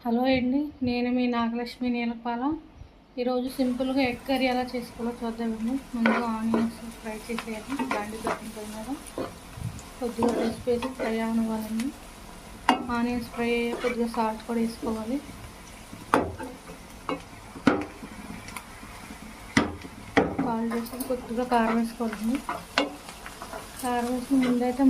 Hello అండి, నేను మీ నాగలక్ష్మి నీలపాల. ఈరోజు సింపుల్గా ఎగ్ కర్రీ ఎలా చేసుకోవాలో చూద్దామండి. ముందుగా ఆనియన్స్ ఫ్రై చేసేయాలి. బాండి పెట్టిన పొయ్యి మీద కొద్దిగా పసుపు వేసి ఫ్రై అవ్వాలండి. ఆనియన్స్ ఫ్రై అయ్యాక కొద్దిగా సాల్ట్ కూడా వేసుకోవాలి. సాల్ట్ వేసి కొద్దిగా కారం వేసుకోవాలండి. కారం వేసి ముందైతే